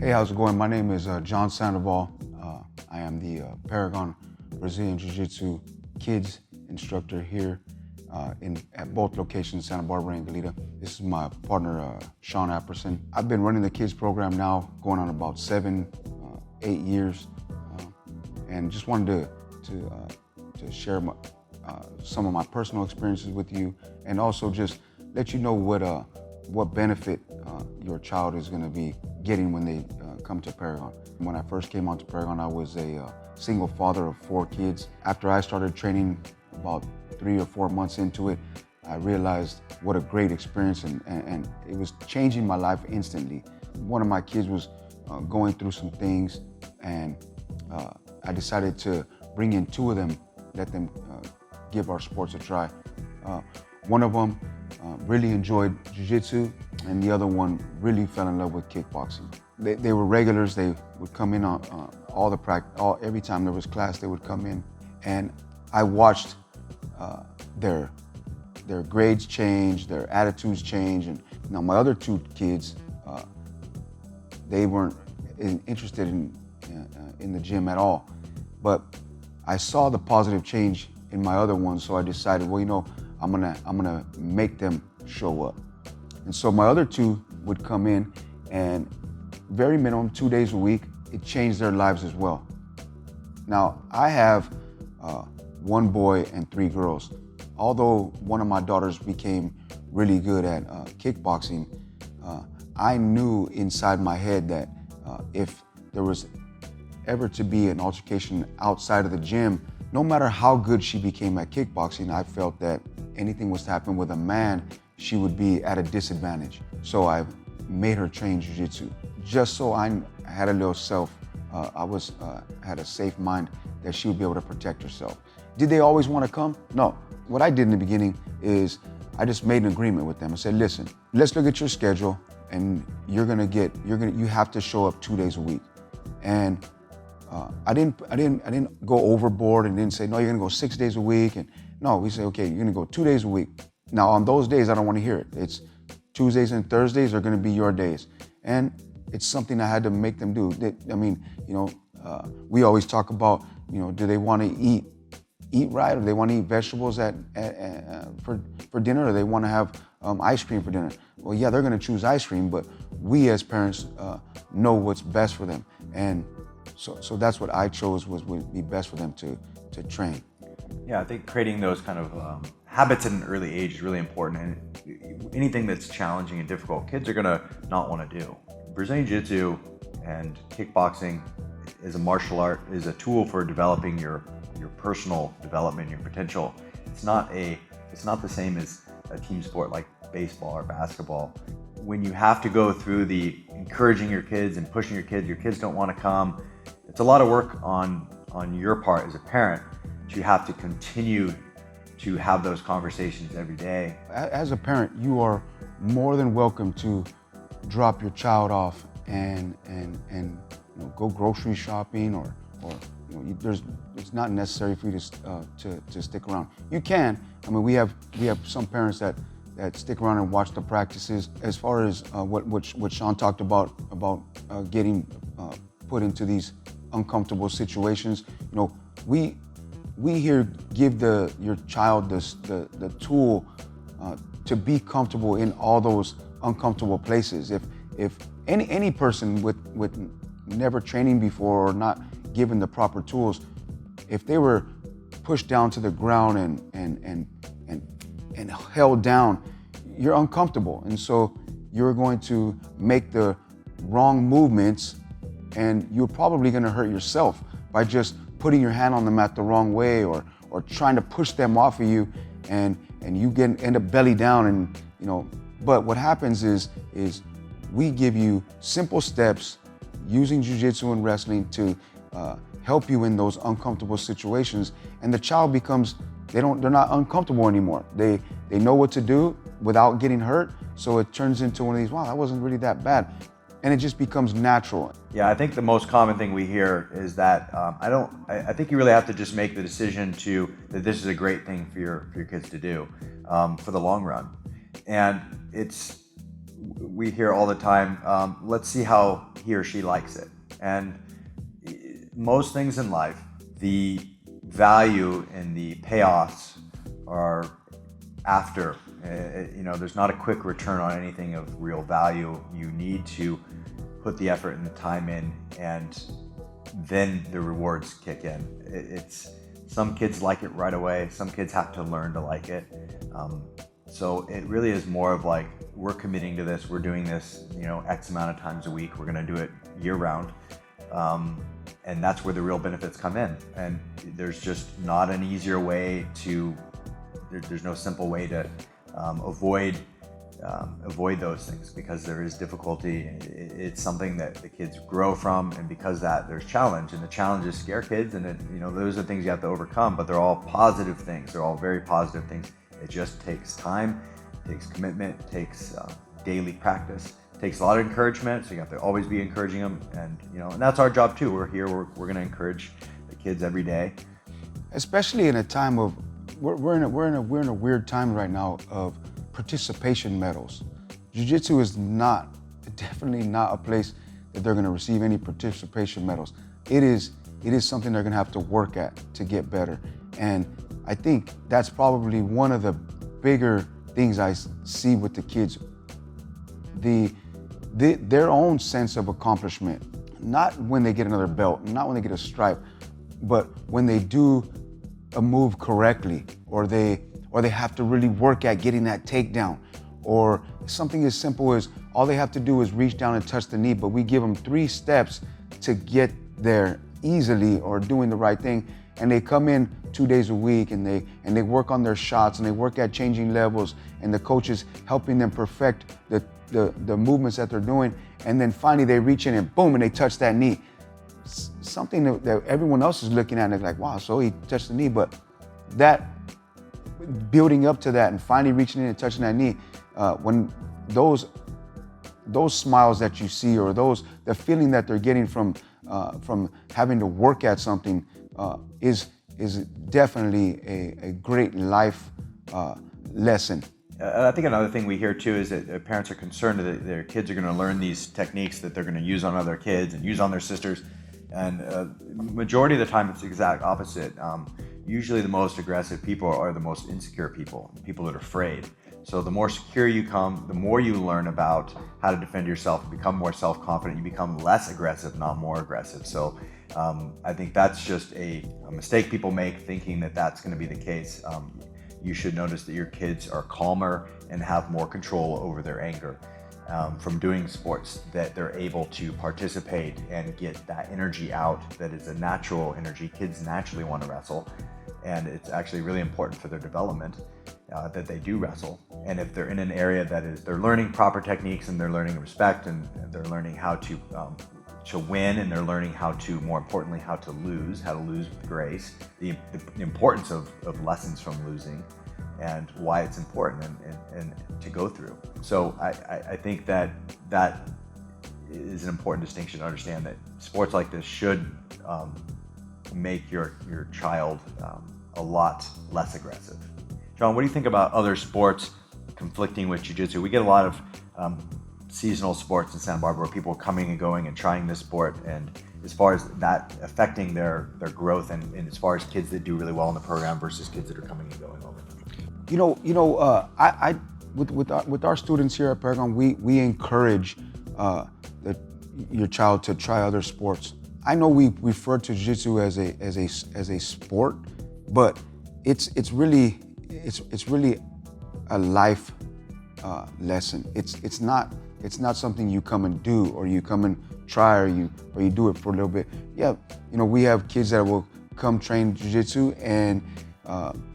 Hey, how's it going? My name is John Sandoval. I am the Paragon Brazilian Jiu-Jitsu kids instructor here at both locations, Santa Barbara and Goleta. This is my partner, Sean Apperson. I've been running the kids program now going on about 8 years, and just wanted to share some of my personal experiences with you, and also just let you know what benefit your child is going to be getting when they come to Paragon. When I first came onto Paragon, I was a single father of 4 kids. After I started training about 3 or 4 months into it, I realized what a great experience, and it was changing my life instantly. One of my kids was going through some things, and I decided to bring in 2 of them, let them give our sports a try. One of them really enjoyed Jiu-Jitsu, and the other one really fell in love with kickboxing. They were regulars. They would come in on every time there was class, they would come in, and I watched their grades change, their attitudes change. And now my other 2 kids, they weren't interested in the gym at all, but I saw the positive change in my other one, so I decided, well, you know, I'm gonna make them show up. And so my other 2 would come in, and very minimum 2 days a week, it changed their lives as well. Now I have 1 boy and 3 girls. Although one of my daughters became really good at kickboxing, I knew inside my head that if there was ever to be an altercation outside of the gym, no matter how good she became at kickboxing, I felt that anything was to happen with a man, she would be at a disadvantage. So I made her train Jiu-Jitsu, just so I had a little had a safe mind that she would be able to protect herself. Did they always want to come? No. What I did in the beginning is I just made an agreement with them. I said, listen, let's look at your schedule, and you have to show up 2 days a week. And I didn't go overboard and didn't say, no, you're gonna go 6 days a week. And no, we say, okay, you're gonna go 2 days a week. Now on those days, I don't want to hear it. It's Tuesdays and Thursdays are gonna be your days. And it's something I had to make them do. I mean, you know, we always talk about, you know, do they want to eat right, or they want to eat vegetables for dinner, or they want to have ice cream for dinner? Well, yeah, they're going to choose ice cream, but we as parents know what's best for them, and so that's what I chose would be best for them to train. Yeah, I think creating those kind of habits at an early age is really important, and anything that's challenging and difficult, kids are going to not want to do. Brazilian Jiu-Jitsu and kickboxing is a martial art, is a tool for developing your personal development, your potential. It's not the same as a team sport like baseball or basketball. When you have to go through the encouraging your kids and pushing your kids don't want to come, it's a lot of work on your part as a parent. You have to continue to have those conversations every day. As a parent, you are more than welcome to drop your child off and you know, go grocery shopping, or you know, it's not necessary for you to stick around. You can. I mean, we have some parents that stick around and watch the practices. As far as what Sean talked about getting put into these uncomfortable situations, you know, we here give your child the tool to be comfortable in all those uncomfortable places. If any person with never training before or not given the proper tools, if they were pushed down to the ground and held down, you're uncomfortable, and so you're going to make the wrong movements, and you're probably going to hurt yourself by just putting your hand on them at the wrong way, or trying to push them off of you, and you end up belly down, and you know. But what happens is we give you simple steps using jiu-jitsu and wrestling to help you in those uncomfortable situations, and the child becomes, they're not uncomfortable anymore. They know what to do without getting hurt, so it turns into one of these, wow, that wasn't really that bad, and it just becomes natural. Yeah, I think the most common thing we hear is that I think you really have to just make the decision that this is a great thing for your kids to do for the long run, and it's we hear all the time, let's see how he or she likes it. And most things in life, the value and the payoffs are after. There's not a quick return on anything of real value. You need to put the effort and the time in, and then the rewards kick in. Some kids like it right away. Some kids have to learn to like it. So it really is more of like, we're committing to this. We're doing this, X amount of times a week. We're going to do it year round. And that's where the real benefits come in. And there's just not an easier way there's no simple way to avoid those things, because there is difficulty. It's something that the kids grow from, and because that there's challenge, and the challenges scare kids, and those are things you have to overcome, but they're all positive things. They're all very positive things. It just takes time, takes commitment, takes daily practice, takes a lot of encouragement. So you have to always be encouraging them, and and that's our job too. We're here. We're going to encourage the kids every day, especially in a time of we're in a weird time right now of participation medals. Jiu-Jitsu is definitely not a place that they're going to receive any participation medals. It is something they're going to have to work at to get better. And I think that's probably one of the bigger things I see with the kids. Their own sense of accomplishment, not when they get another belt, not when they get a stripe, but when they do a move correctly, or they have to really work at getting that takedown, or something as simple as all they have to do is reach down and touch the knee, but we give them 3 steps to get there easily, or doing the right thing. And they come in 2 days a week, and they work on their shots, and they work at changing levels, and the coach is helping them perfect the movements that they're doing. And then finally they reach in and boom, and they touch that knee. Something that everyone else is looking at and they're like, wow, so he touched the knee. But that building up to that and finally reaching in and touching that knee, when those smiles that you see, or the feeling that they're getting from having to work at something, is definitely a great life lesson. I think another thing we hear too is that parents are concerned that their kids are going to learn these techniques that they're going to use on other kids and use on their sisters. And majority of the time, it's the exact opposite. Usually the most aggressive people are the most insecure people that are afraid. So the more secure you come, the more you learn about how to defend yourself, become more self-confident, you become less aggressive, not more aggressive. So I think that's just a mistake people make, thinking that that's going to be the case. You should notice that your kids are calmer and have more control over their anger from doing sports, that they're able to participate and get that energy out that is a natural energy. Kids naturally want to wrestle, and it's actually really important for their development that they do wrestle. And if they're in an area they're learning proper techniques, and they're learning respect, and they're learning how to win, and they're learning more importantly, how to lose with grace, the importance of lessons from losing, and why it's important and to go through. So I think that is an important distinction to understand, that sports like this should make your child a lot less aggressive. John, what do you think about other sports conflicting with Jiu-Jitsu? We get a lot of seasonal sports in Santa Barbara, where people are coming and going and trying this sport, and as far as that affecting their growth, and as far as kids that do really well in the program versus kids that are coming and going over. With our students here at Paragon, we encourage your child to try other sports. I know we refer to Jiu-Jitsu as a sport, but it's really a life lesson. It's not something you come and do, or you come and try, or you do it for a little bit. Yeah, we have kids that will come train Jiu-Jitsu, and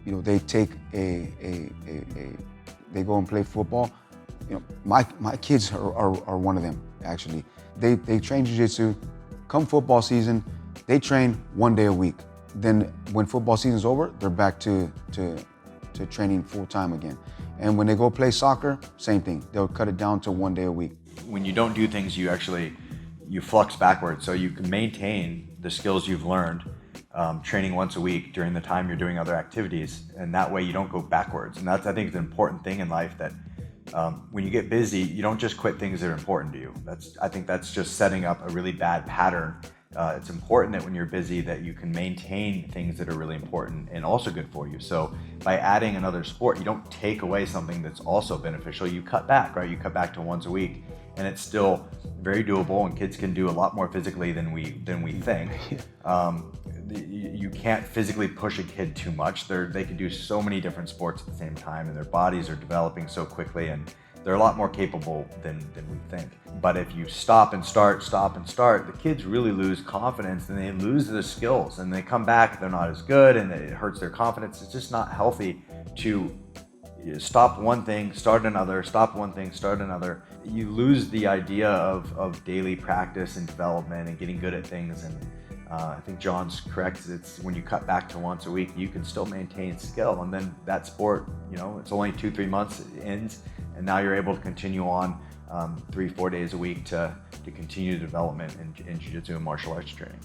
they take they go and play football. My kids are one of them, actually. They train Jiu-Jitsu. Come football season, they train 1 day a week. Then when football season's over, they're back to training full time again. And when they go play soccer, same thing. They'll cut it down to 1 day a week. When you don't do things, you flux backwards, so you can maintain the skills you've learned training once a week during the time you're doing other activities, and that way you don't go backwards. And that's, I think, is an important thing in life, that when you get busy, you don't just quit things that are important to you. I think that's just setting up a really bad pattern. It's important that when you're busy that you can maintain things that are really important and also good for you. So by adding another sport, you don't take away something that's also beneficial. You cut back, right? You cut back to once a week, and it's still very doable, and kids can do a lot more physically than we think. You can't physically push a kid too much. They can do so many different sports at the same time, and their bodies are developing so quickly, and they're a lot more capable than we think. But if you stop and start, the kids really lose confidence, and they lose their skills, and they come back, they're not as good, and it hurts their confidence. It's just not healthy to stop one thing, start another, stop one thing, start another. You lose the idea of daily practice and development and getting good at things. And I think John's correct. It's when you cut back to once a week, you can still maintain skill. And then that sport, it's only 2-3 months, it ends. And now you're able to continue on 3-4 days a week to continue development in jiu-jitsu and martial arts training.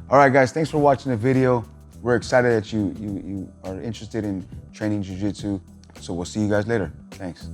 All right, guys, thanks for watching the video. We're excited that you are interested in training jiu-jitsu. So we'll see you guys later. Thanks.